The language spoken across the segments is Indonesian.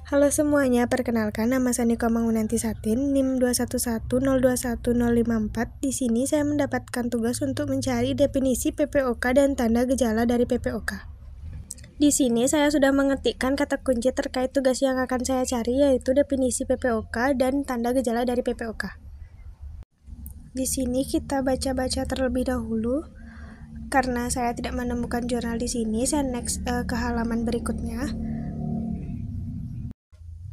Halo semuanya, perkenalkan nama saya Niko Mangunanti Satin, NIM 211021054. Di sini saya mendapatkan tugas untuk mencari definisi PPOK dan tanda gejala dari PPOK. Di sini saya sudah mengetikkan kata kunci terkait tugas yang akan saya cari, yaitu definisi PPOK dan tanda gejala dari PPOK. Di sini kita baca-baca terlebih dahulu. Karena saya tidak menemukan jurnal di sini, saya next ke halaman berikutnya.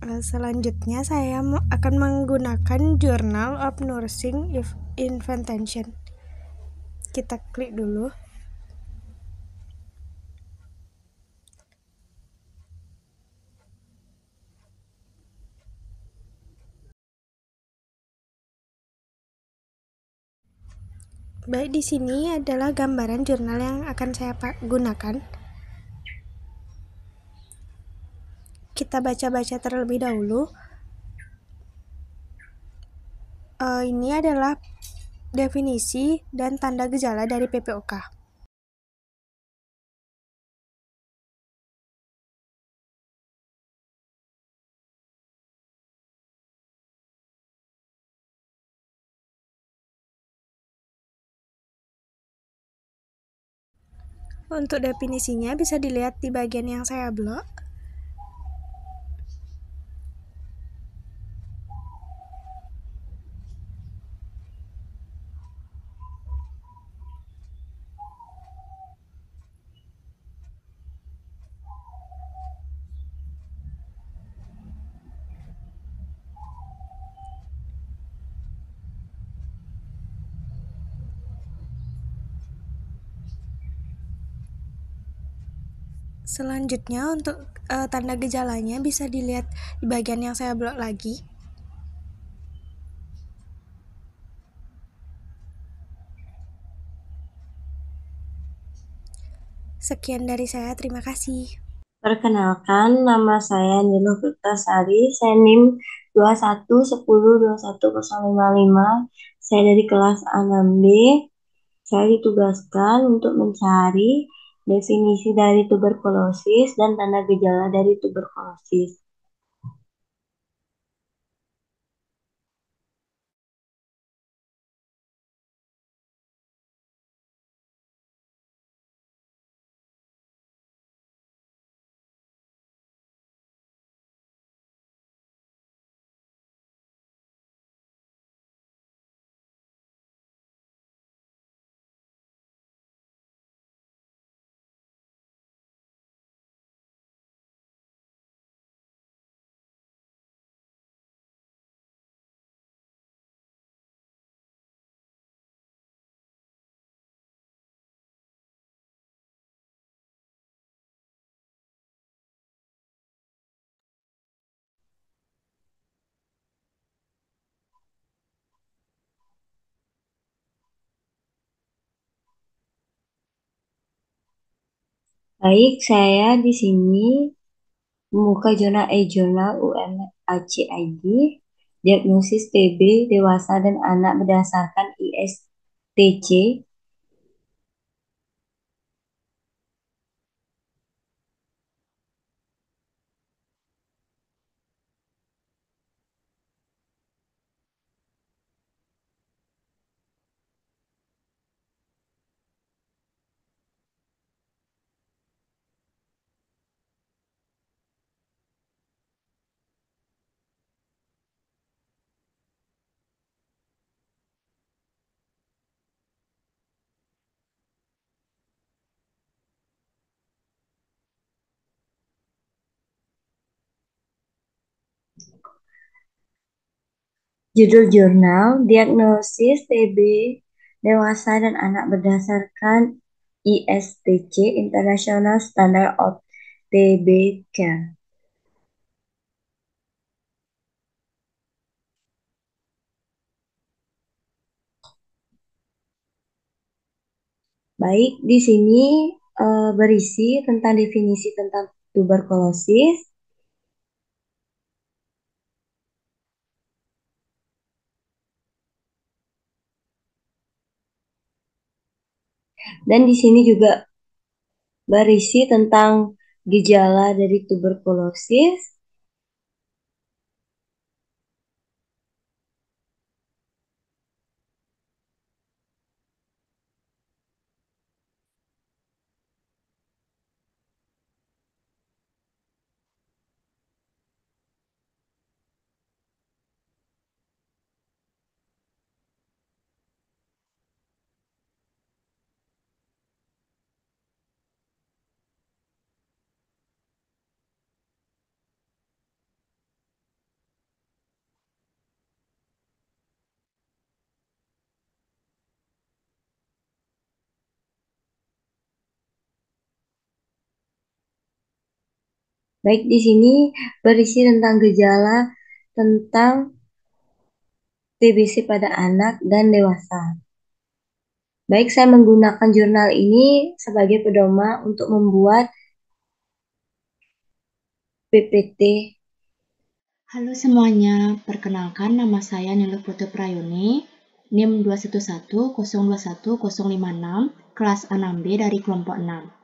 Selanjutnya saya akan menggunakan Journal of Nursing Invention. Kita klik dulu. Baik, di sini adalah gambaran jurnal yang akan saya gunakan. Kita baca-baca terlebih dahulu. Ini adalah definisi dan tanda gejala dari PPOK. Untuk definisinya bisa dilihat di bagian yang saya blok. Selanjutnya untuk tanda gejalanya bisa dilihat di bagian yang saya blok lagi. Sekian dari saya, terima kasih. Perkenalkan, nama saya Niluh Sari, saya NIM 2110210055. Saya dari kelas A6B. Saya ditugaskan untuk mencari definisi dari tuberkulosis dan tanda gejala dari tuberkulosis. Baik, saya di sini membuka jurnal e-jurnal UMACID, diagnosis TB dewasa dan anak berdasarkan ISTC. Judul jurnal, diagnosis TB dewasa dan anak berdasarkan ISTC, International Standard of TB Care. Baik, di sini berisi tentang definisi tentang tuberkulosis. Dan di sini juga berisi tentang gejala dari tuberkulosis. Baik, di sini berisi tentang gejala tentang TBC pada anak dan dewasa. Baik, saya menggunakan jurnal ini sebagai pedoman untuk membuat PPT. Halo semuanya, perkenalkan nama saya Niluh Putu Prayoni, NIM 211021056, kelas A6B dari kelompok 6.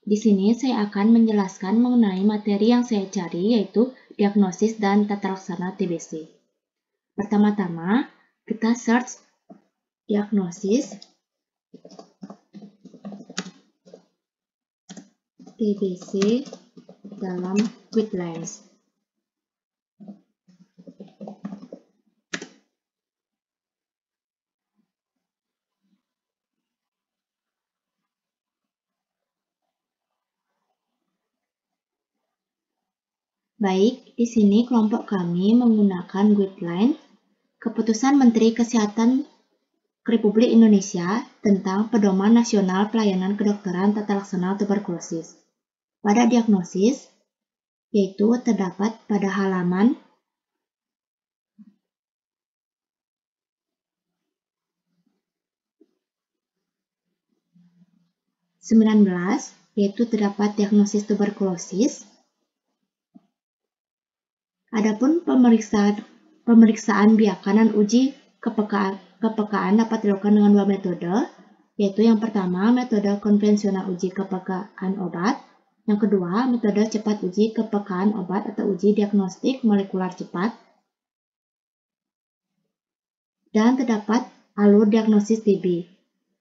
Di sini saya akan menjelaskan mengenai materi yang saya cari, yaitu diagnosis dan tata laksana TBC. Pertama-tama, kita search diagnosis TBC dalam guidelines. Baik, di sini kelompok kami menggunakan guideline Keputusan Menteri Kesehatan Republik Indonesia tentang Pedoman Nasional Pelayanan Kedokteran Tata Laksana Tuberkulosis. Pada diagnosis, yaitu terdapat pada halaman 19, yaitu terdapat diagnosis tuberkulosis. Adapun pemeriksaan biakan dan uji kepekaan dapat dilakukan dengan dua metode, yaitu yang pertama metode konvensional uji kepekaan obat, yang kedua metode cepat uji kepekaan obat atau uji diagnostik molekular cepat. Dan terdapat alur diagnosis TB.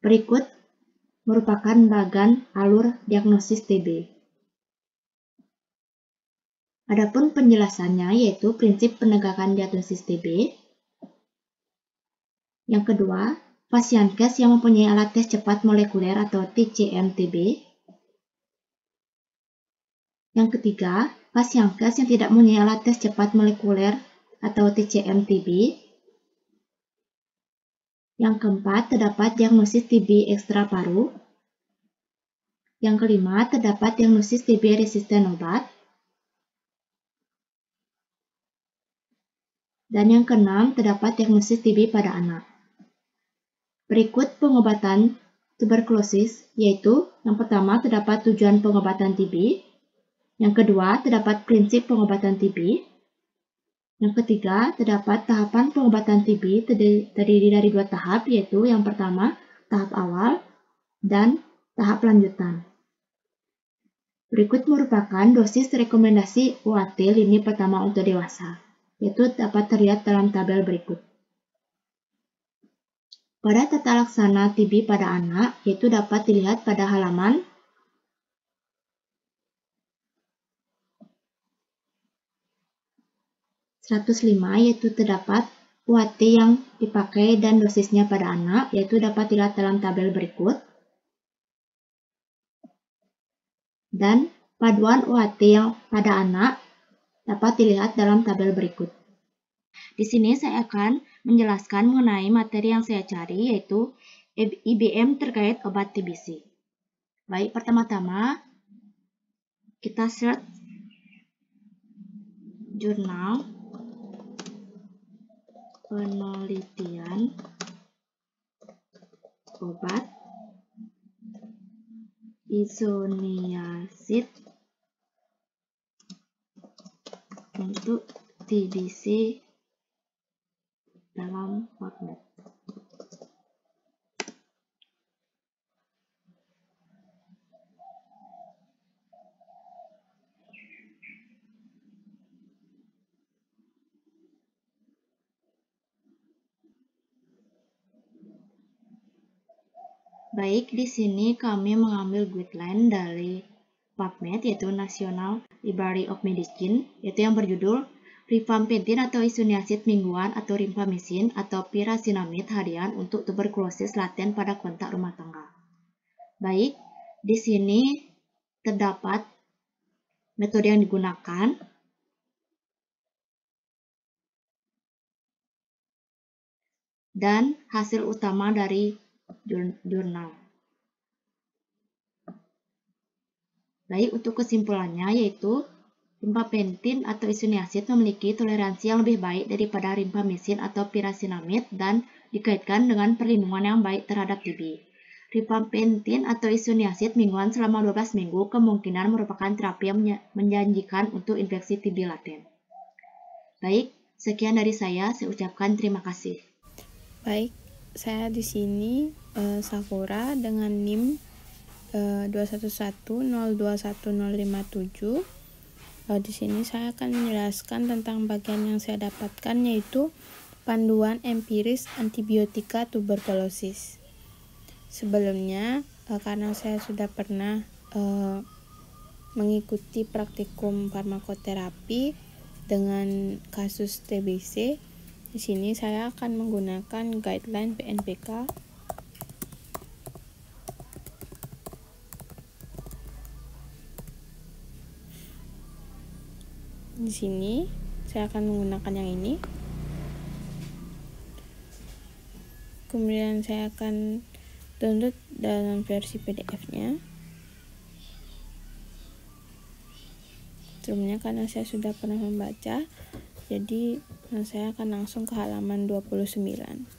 Berikut merupakan bagan alur diagnosis TB. Adapun penjelasannya yaitu prinsip penegakan diagnosis TB. Yang kedua, Pasienkes yang mempunyai alat tes cepat molekuler atau TCM-TB. Yang ketiga, Pasienkes yang tidak mempunyai alat tes cepat molekuler atau TCM-TB. Yang keempat, terdapat diagnosis TB ekstra paru. Yang kelima, terdapat diagnosis TB resisten obat. Dan yang keenam, terdapat diagnosis TB pada anak. Berikut pengobatan tuberkulosis, yaitu yang pertama terdapat tujuan pengobatan TB, yang kedua terdapat prinsip pengobatan TB, yang ketiga terdapat tahapan pengobatan TB terdiri dari dua tahap, yaitu yang pertama tahap awal dan tahap lanjutan. Berikut merupakan dosis rekomendasi UAT lini pertama untuk dewasa, yaitu dapat terlihat dalam tabel berikut. Pada tata laksana TB pada anak, yaitu dapat dilihat pada halaman 105, yaitu terdapat UAT yang dipakai dan dosisnya pada anak, yaitu dapat dilihat dalam tabel berikut. Dan paduan UAT yang pada anak dapat dilihat dalam tabel berikut. Di sini saya akan menjelaskan mengenai materi yang saya cari, yaitu IBM terkait obat TBC. Baik, pertama-tama kita search jurnal penelitian obat isoniazid untuk TBC dalam PubMed. Baik, di sini kami mengambil guideline dari PubMed, yaitu National Library of Medicine, yaitu yang berjudul Rifampicin atau isoniazid mingguan atau rifampicin atau pyrazinamid harian untuk tuberkulosis laten pada kontak rumah tangga. Baik, di sini terdapat metode yang digunakan, dan hasil utama dari jurnal. Baik, untuk kesimpulannya yaitu Rifampicin atau isoniazid memiliki toleransi yang lebih baik daripada rifampicin atau pyrazinamide dan dikaitkan dengan perlindungan yang baik terhadap TB. Rifampicin atau isoniazid mingguan selama 12 minggu kemungkinan merupakan terapi yang menjanjikan untuk infeksi TB laten. Baik, sekian dari saya ucapkan terima kasih. Baik, saya di sini Sakura dengan NIM 211021057. Di sini saya akan menjelaskan tentang bagian yang saya dapatkan, yaitu panduan empiris antibiotika tuberkulosis. Sebelumnya, karena saya sudah pernah mengikuti praktikum farmakoterapi dengan kasus TBC, di sini saya akan menggunakan guideline PNPK. Di sini saya akan menggunakan yang ini. Kemudian saya akan download dalam versi PDF-nya. Sebelumnya karena saya sudah pernah membaca, jadi saya akan langsung ke halaman 29.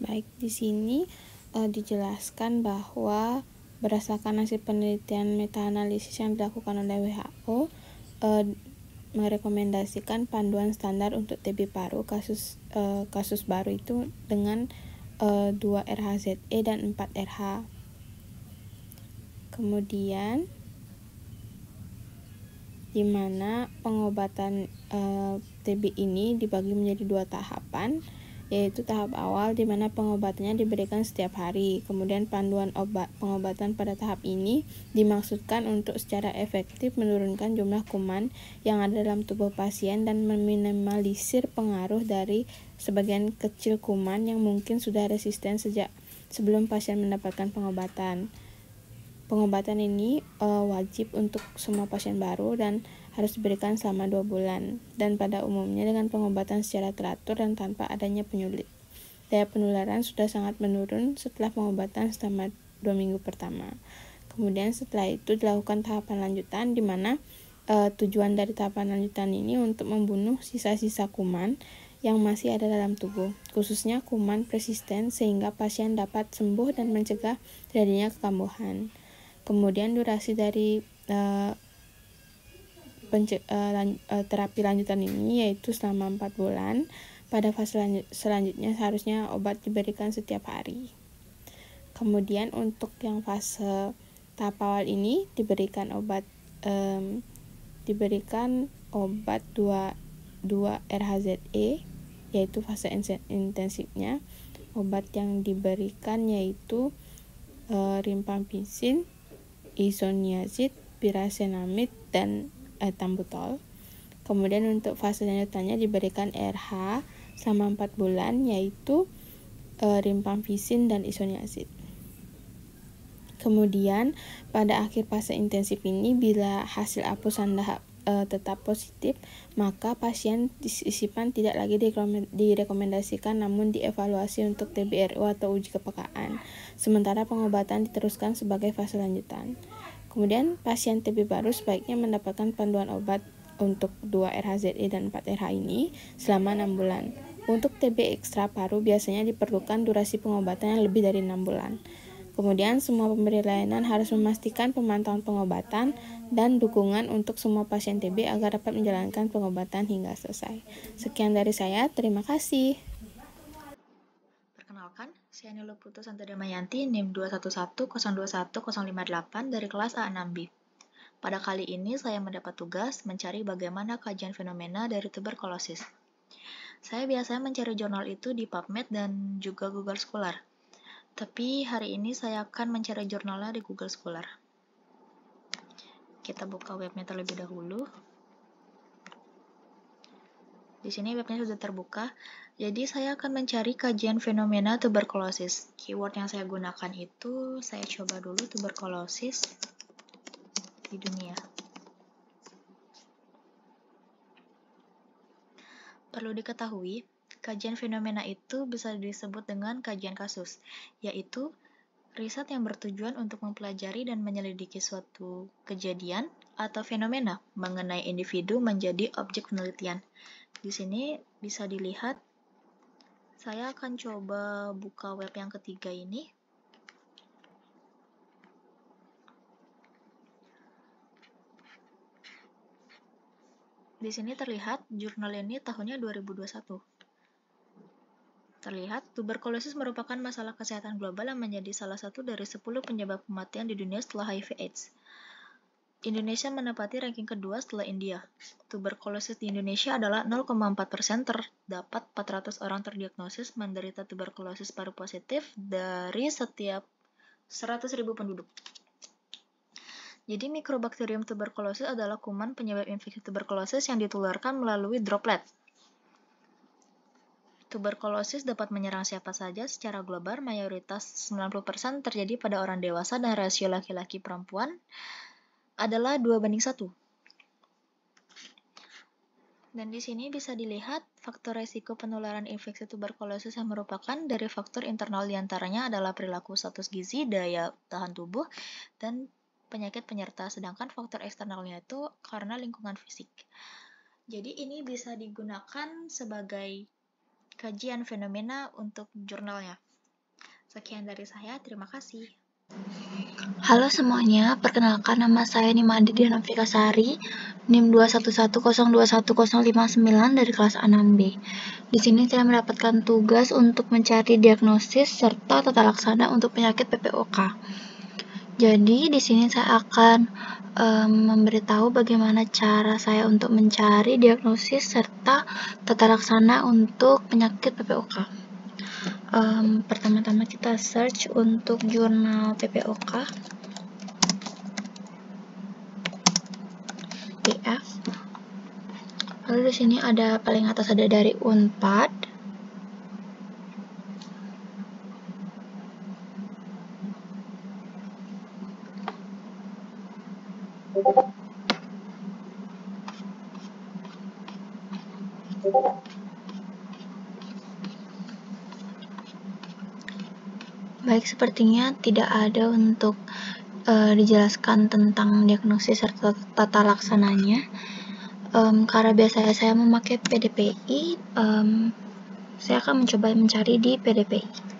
Baik, di sini dijelaskan bahwa berdasarkan hasil penelitian meta-analisis yang dilakukan oleh WHO, merekomendasikan panduan standar untuk TB paru kasus baru itu dengan 2 RHZE dan 4 RH. Kemudian di mana pengobatan TB ini dibagi menjadi 2 tahapan, yaitu tahap awal di mana pengobatannya diberikan setiap hari. Kemudian panduan pengobatan pada tahap ini dimaksudkan untuk secara efektif menurunkan jumlah kuman yang ada dalam tubuh pasien dan meminimalisir pengaruh dari sebagian kecil kuman yang mungkin sudah resisten sejak sebelum pasien mendapatkan pengobatan. Pengobatan ini wajib untuk semua pasien baru dan harus diberikan selama 2 bulan, dan pada umumnya dengan pengobatan secara teratur dan tanpa adanya penyulit. Daya penularan sudah sangat menurun setelah pengobatan selama 2 minggu pertama. Kemudian setelah itu dilakukan tahapan lanjutan, di mana tujuan dari tahapan lanjutan ini untuk membunuh sisa-sisa kuman yang masih ada dalam tubuh, khususnya kuman persisten, sehingga pasien dapat sembuh dan mencegah terjadinya kekambuhan. Kemudian durasi dari terapi lanjutan ini yaitu selama 4 bulan. Pada fase selanjutnya seharusnya obat diberikan setiap hari. Kemudian untuk yang fase tahap awal ini diberikan obat 2 RHZE, yaitu fase intensifnya. Obat yang diberikan yaitu rifampicin, isoniazid, pyrazinamide, dan ethambutol. Kemudian untuk fase lanjutannya diberikan RH selama 4 bulan, yaitu rifampicin dan isoniazid. Kemudian pada akhir fase intensif ini, bila hasil apusan tetap positif, maka pasien disisipan tidak lagi direkomendasikan namun dievaluasi untuk TBRU atau uji kepekaan. Sementara pengobatan diteruskan sebagai fase lanjutan. Kemudian pasien TB baru sebaiknya mendapatkan panduan obat untuk 2 RHZE dan 4 RH ini selama 6 bulan. Untuk TB ekstra paru biasanya diperlukan durasi pengobatan yang lebih dari 6 bulan. Kemudian semua pemberi layanan harus memastikan pemantauan pengobatan dan dukungan untuk semua pasien TB agar dapat menjalankan pengobatan hingga selesai. Sekian dari saya, terima kasih. Perkenalkan, saya Nilo Putu Santa Damayanti, NIM 211021058 dari kelas A6B. Pada kali ini saya mendapat tugas mencari bagaimana kajian fenomena dari tuberkulosis. Saya biasanya mencari jurnal itu di PubMed dan juga Google Scholar. Tapi hari ini saya akan mencari jurnalnya di Google Scholar. Kita buka webnya terlebih dahulu. Di sini webnya sudah terbuka. Jadi saya akan mencari kajian fenomena tuberkulosis. Keyword yang saya gunakan itu, saya coba dulu tuberkulosis di dunia. Perlu diketahui, kajian fenomena itu bisa disebut dengan kajian kasus, yaitu riset yang bertujuan untuk mempelajari dan menyelidiki suatu kejadian atau fenomena mengenai individu menjadi objek penelitian. Di sini bisa dilihat, saya akan coba buka web yang ketiga ini. Di sini terlihat jurnal ini tahunnya 2021. Terlihat, tuberkulosis merupakan masalah kesehatan global yang menjadi salah satu dari 10 penyebab kematian di dunia setelah HIV/AIDS. Indonesia menempati ranking kedua setelah India. Tuberkulosis di Indonesia adalah 0,4%, terdapat 400 orang terdiagnosis menderita tuberkulosis paru positif dari setiap 100.000 penduduk. Jadi mikrobakterium tuberkulosis adalah kuman penyebab infeksi tuberkulosis yang ditularkan melalui droplet. Tuberkulosis dapat menyerang siapa saja secara global, mayoritas 90% terjadi pada orang dewasa dan rasio laki-laki perempuan adalah 2:1. Dan di sini bisa dilihat faktor resiko penularan infeksi tuberkulosis yang merupakan dari faktor internal diantaranya adalah perilaku, status gizi, daya tahan tubuh, dan penyakit penyerta, sedangkan faktor eksternalnya itu karena lingkungan fisik. Jadi ini bisa digunakan sebagai kajian fenomena untuk jurnalnya. Sekian dari saya, terima kasih. Halo semuanya, perkenalkan nama saya Nimadi Diana Fikasari, NIM 211021059 dari kelas A6B. Di sini saya mendapatkan tugas untuk mencari diagnosis serta tata laksana untuk penyakit PPOK. Jadi di sini saya akan memberitahu bagaimana cara saya untuk mencari diagnosis serta tata laksana untuk penyakit PPOK. Pertama-tama kita search untuk jurnal PPOK PF. Lalu di sini ada paling atas ada dari Unpad. Baik, sepertinya tidak ada untuk dijelaskan tentang diagnosis serta tata laksananya. Karena biasanya saya memakai PDPI, saya akan mencoba mencari di PDPI.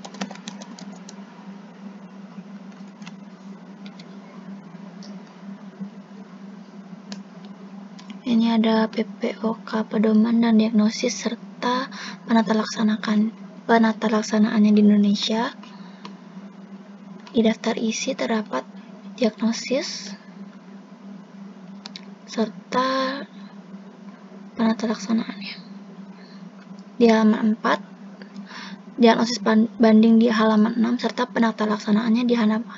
Ini ada PPOK, pedoman dan diagnosis serta penata laksanaannya di Indonesia. Di daftar isi terdapat diagnosis serta penata laksanaannya. Di halaman 4, diagnosis banding di halaman 6 serta penata laksanaannya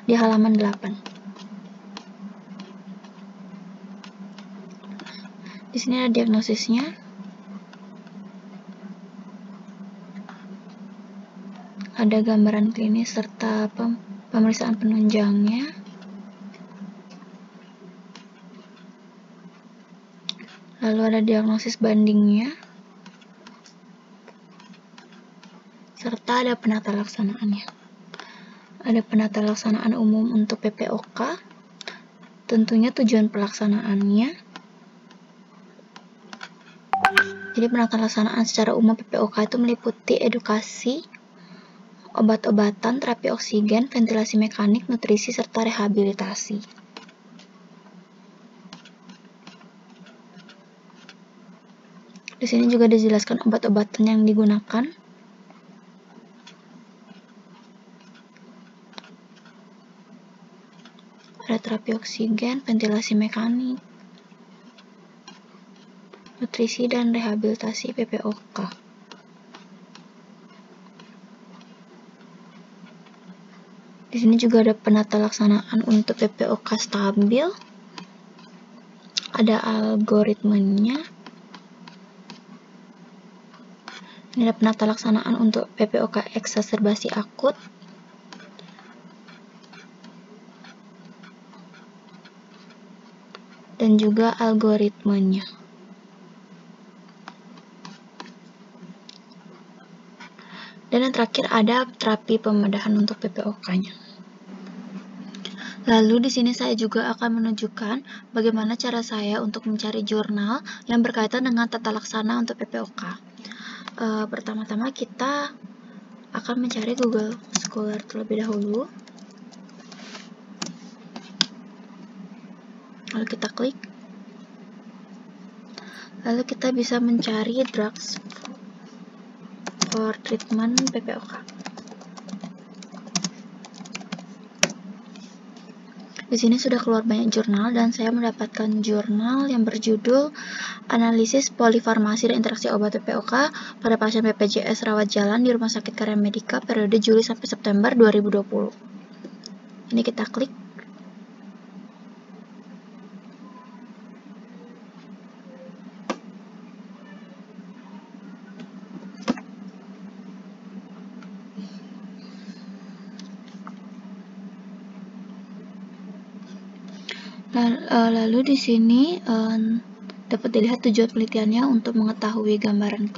di halaman 8. Di sini ada diagnosisnya. Ada gambaran klinis serta pemeriksaan penunjangnya. Lalu ada diagnosis bandingnya. Serta ada penata laksanaannya. Ada penata laksanaan umum untuk PPOK. Tentunya tujuan pelaksanaannya. Jadi penata laksanaan secara umum PPOK itu meliputi edukasi, obat-obatan, terapi oksigen, ventilasi mekanik, nutrisi, serta rehabilitasi. Di sini juga dijelaskan obat-obatan yang digunakan. Ada terapi oksigen, ventilasi mekanik, nutrisi, dan rehabilitasi PPOK. Di sini juga ada penata laksanaan untuk PPOK stabil. Ada algoritmenya. Ini ada penata laksanaan untuk PPOK eksaserbasi akut. Dan juga algoritmenya. Dan yang terakhir ada terapi pembedahan untuk PPOK-nya. Lalu di sini saya juga akan menunjukkan bagaimana cara saya untuk mencari jurnal yang berkaitan dengan tata laksana untuk PPOK. Pertama-tama kita akan mencari Google Scholar terlebih dahulu. Lalu kita klik. Lalu kita bisa mencari drugs for treatment PPOK. Di sini sudah keluar banyak jurnal dan saya mendapatkan jurnal yang berjudul Analisis Polifarmasi dan Interaksi Obat PPOK pada pasien BPJS rawat jalan di Rumah Sakit Karya Medika periode Juli sampai September 2020. Ini kita klik. Lalu di sini dapat dilihat tujuan penelitiannya untuk mengetahui gambaran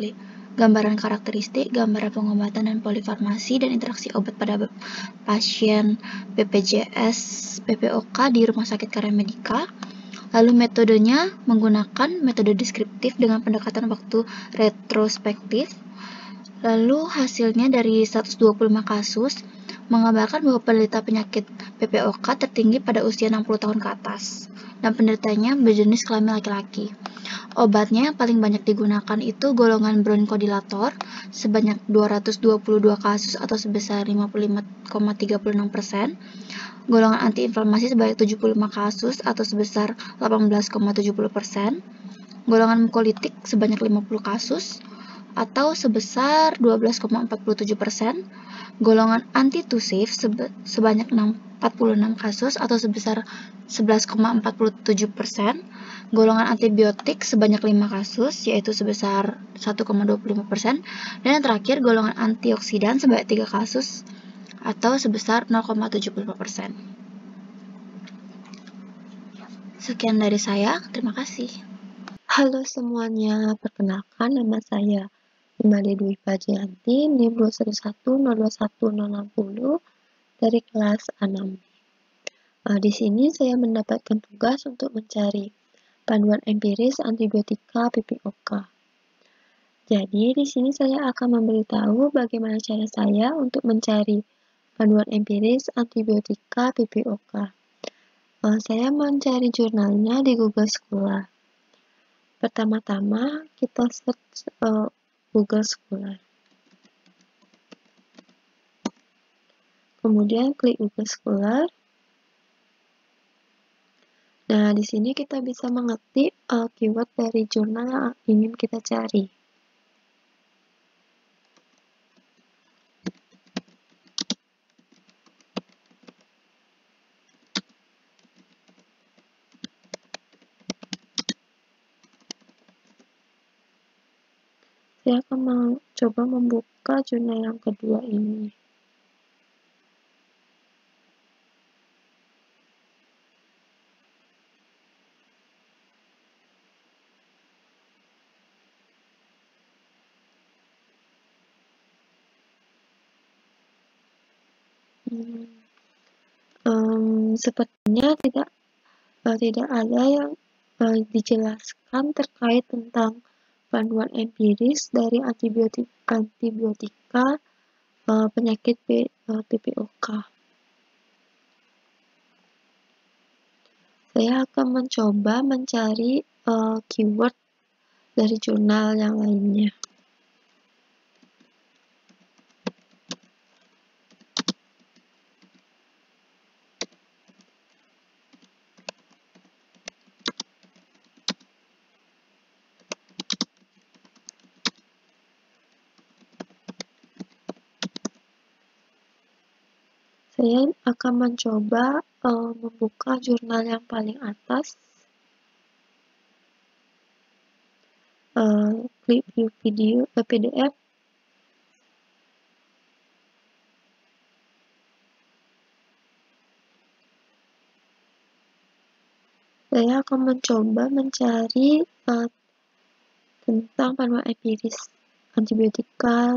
karakteristik, gambaran pengobatan dan polifarmasi dan interaksi obat pada pasien BPJS PPOK di Rumah Sakit Karya Medika. Lalu metodenya menggunakan metode deskriptif dengan pendekatan waktu retrospektif. Lalu hasilnya dari 125 kasus menggambarkan bahwa penderita penyakit PPOK tertinggi pada usia 60 tahun ke atas dan penderitanya berjenis kelamin laki-laki. Obatnya yang paling banyak digunakan itu golongan bronkodilator sebanyak 222 kasus atau sebesar 55,36%, golongan antiinflamasi sebanyak 75 kasus atau sebesar 18,70%, golongan mukolitik sebanyak 50 kasus atau sebesar 12,47%, golongan antitusif sebanyak 46 kasus atau sebesar 11,47%, golongan antibiotik sebanyak 5 kasus yaitu sebesar 1,25%, dan yang terakhir golongan antioksidan sebanyak 3 kasus atau sebesar 0,75%. Sekian dari saya, terima kasih. Halo semuanya, perkenalkan nama saya Imade Dwi Fajianti, NIM 211021060 dari kelas 6. Di sini saya mendapatkan tugas untuk mencari panduan empiris antibiotika PPOK. Jadi di sini saya akan memberitahu bagaimana cara saya untuk mencari panduan empiris antibiotika PPOK. Saya mencari jurnalnya di Google Scholar. Pertama-tama kita search Google Scholar. Kemudian klik Google Scholar. Nah, di sini kita bisa mengetik keyword dari jurnal yang ingin kita cari. Saya akan mencoba membuka jurnal yang kedua ini. Sepertinya tidak ada yang dijelaskan terkait tentang panduan empiris dari antibiotika penyakit PPOK. Saya akan mencoba mencari keyword dari jurnal yang lainnya. Saya akan mencoba membuka jurnal yang paling atas. Klik view video PDF saya akan mencoba mencari tentang panduan empiris antibiotika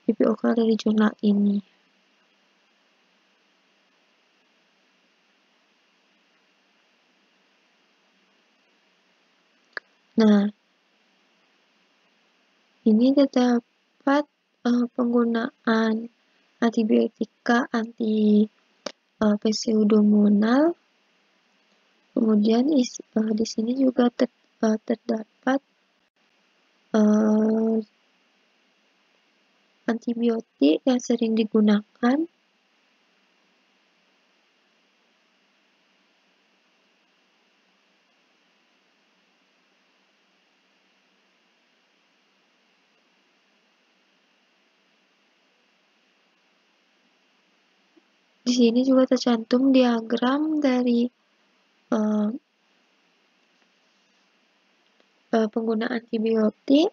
PPOK dari jurnal ini. Nah, ini terdapat penggunaan antibiotika anti pseudomonal. Kemudian di sini juga terdapat antibiotik yang sering digunakan di sini juga tercantum diagram dari penggunaan antibiotik.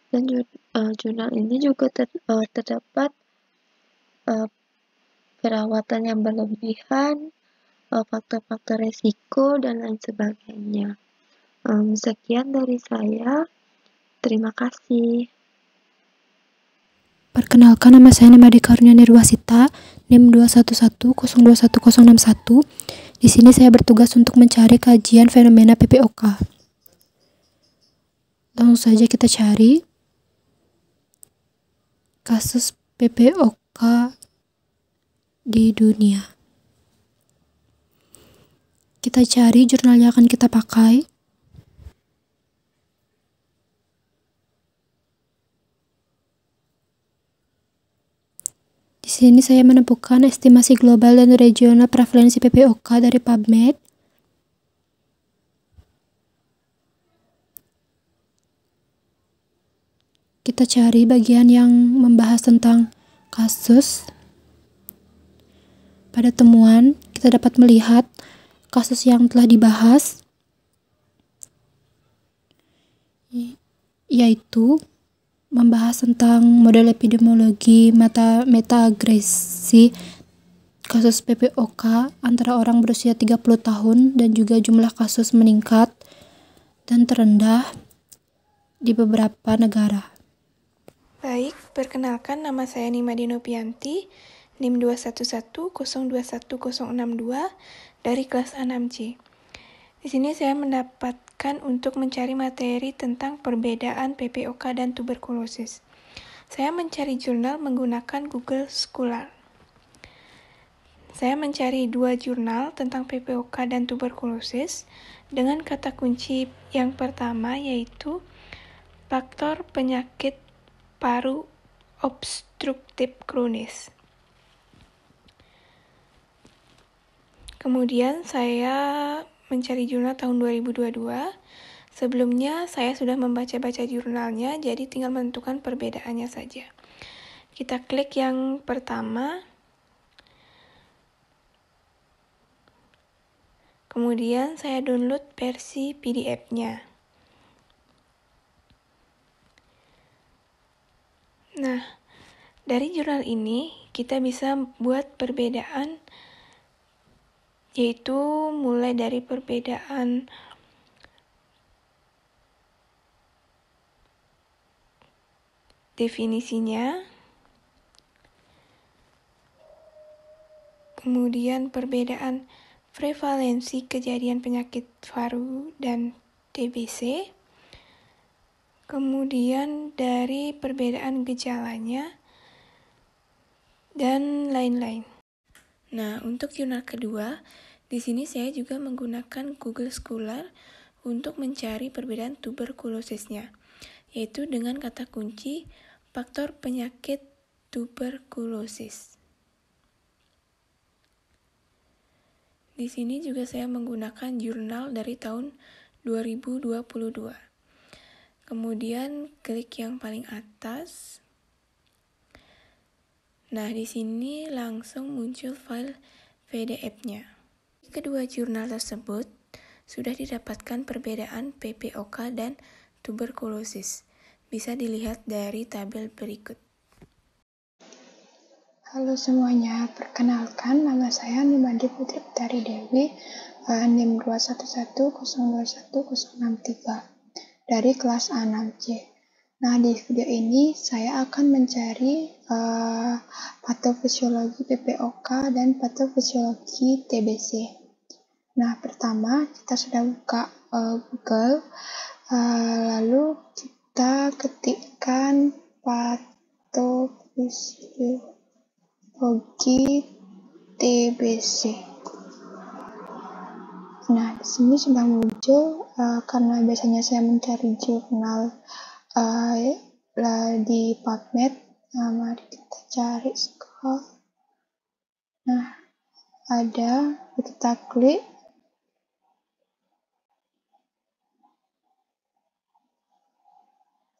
Dan jurnal ini juga terdapat perawatan yang berlebihan, faktor-faktor resiko, dan lain sebagainya. Sekian dari saya. Terima kasih. Perkenalkan, nama saya Nimade Karunia Nirwasita, NIM 211021061. Di sini saya bertugas untuk mencari kajian fenomena PPOK. Langsung saja kita cari kasus PPOK di dunia. Kita cari jurnal yang akan kita pakai. Di sini saya menemukan estimasi global dan regional prevalensi PPOK dari PubMed. Kita cari bagian yang membahas tentang kasus. Pada temuan, kita dapat melihat kasus yang telah dibahas, yaitu membahas tentang model epidemiologi meta-agresi kasus PPOK antara orang berusia 30 tahun dan juga jumlah kasus meningkat dan terendah di beberapa negara. Baik, perkenalkan nama saya Nimade Nopianti, NIM 211021062 dari kelas 6C. Di sini saya mendapatkan untuk mencari materi tentang perbedaan PPOK dan tuberkulosis. Saya mencari jurnal menggunakan Google Scholar. Saya mencari 2 jurnal tentang PPOK dan tuberkulosis dengan kata kunci yang pertama yaitu faktor penyakit paru obstruktif kronis. Kemudian saya mencari jurnal tahun 2022. Sebelumnya saya sudah membaca-baca jurnalnya, jadi tinggal menentukan perbedaannya saja. Kita klik yang pertama. Kemudian saya download versi PDF-nya. Nah, dari jurnal ini kita bisa buat perbedaan, yaitu mulai dari perbedaan definisinya, kemudian perbedaan prevalensi kejadian penyakit paru dan TBC, kemudian dari perbedaan gejalanya, dan lain-lain. Nah, untuk jurnal kedua, di sini saya juga menggunakan Google Scholar untuk mencari perbedaan tuberkulosisnya, yaitu dengan kata kunci faktor penyakit tuberkulosis. Di sini juga saya menggunakan jurnal dari tahun 2022. Kemudian klik yang paling atas. Nah, di sini langsung muncul file PDF-nya. Kedua jurnal tersebut sudah didapatkan perbedaan PPOK dan tuberkulosis. Bisa dilihat dari tabel berikut. Halo semuanya, perkenalkan nama saya Nimadi Putri Utari Dewi, NIM 211021063 dari kelas A6C. Nah, di video ini saya akan mencari patofisiologi PPOK dan patofisiologi TBC. Nah, pertama kita sudah buka Google, lalu kita ketikkan patofisiologi TBC. Nah, di sini sudah muncul karena biasanya saya mencari jurnal di PubMed. Nah, mari kita cari scroll. Nah, ada, kita klik.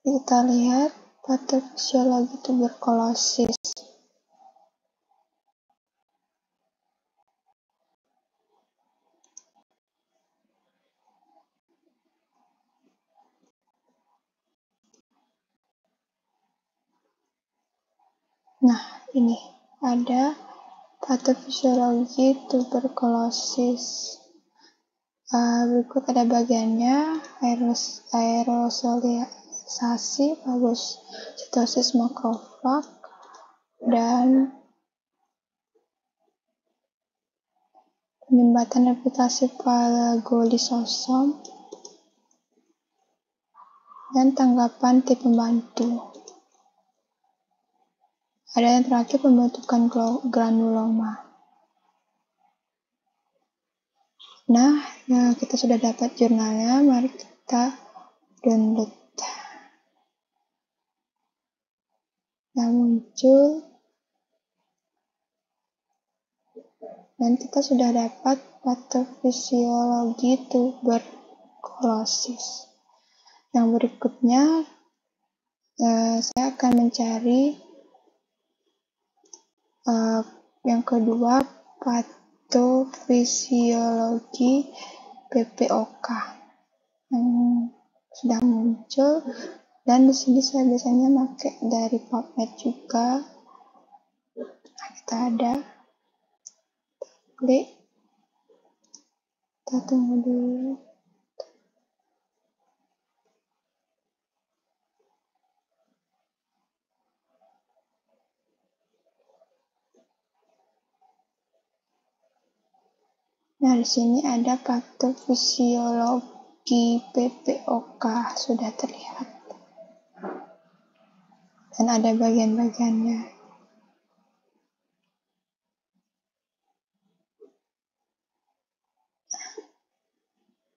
Kita lihat patofisiologi tuberkulosis. Nah, ini ada patofisiologi tuberkulosis. Berikut ada bagiannya: aerosolisasi, fagositosis makrofag, dan penyumbatan replikasi fagolisosom, dan tanggapan T pembantu. Ada yang terakhir, pembentukan granuloma. Nah, kita sudah dapat jurnalnya, mari kita download. Nah, muncul, dan kita sudah dapat patofisiologi tuberkulosis. Yang berikutnya, saya akan mencari yang kedua, patofisiologi PPOK. Sudah muncul, dan di sini saya biasanya pakai dari PubMed juga. Nah, kita ada, klik, kita tunggu dulu. Nah, di sini ada patofisiologi PPOK, sudah terlihat. Dan ada bagian-bagiannya.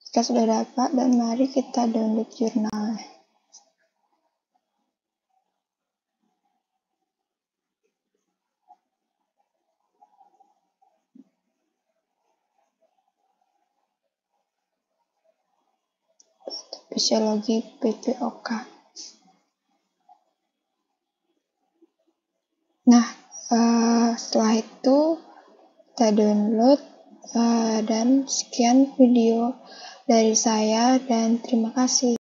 Jika sudah dapat, dan mari kita download jurnalnya. Fisiologi PPOK. Nah, setelah itu kita download, dan sekian video dari saya, dan terima kasih.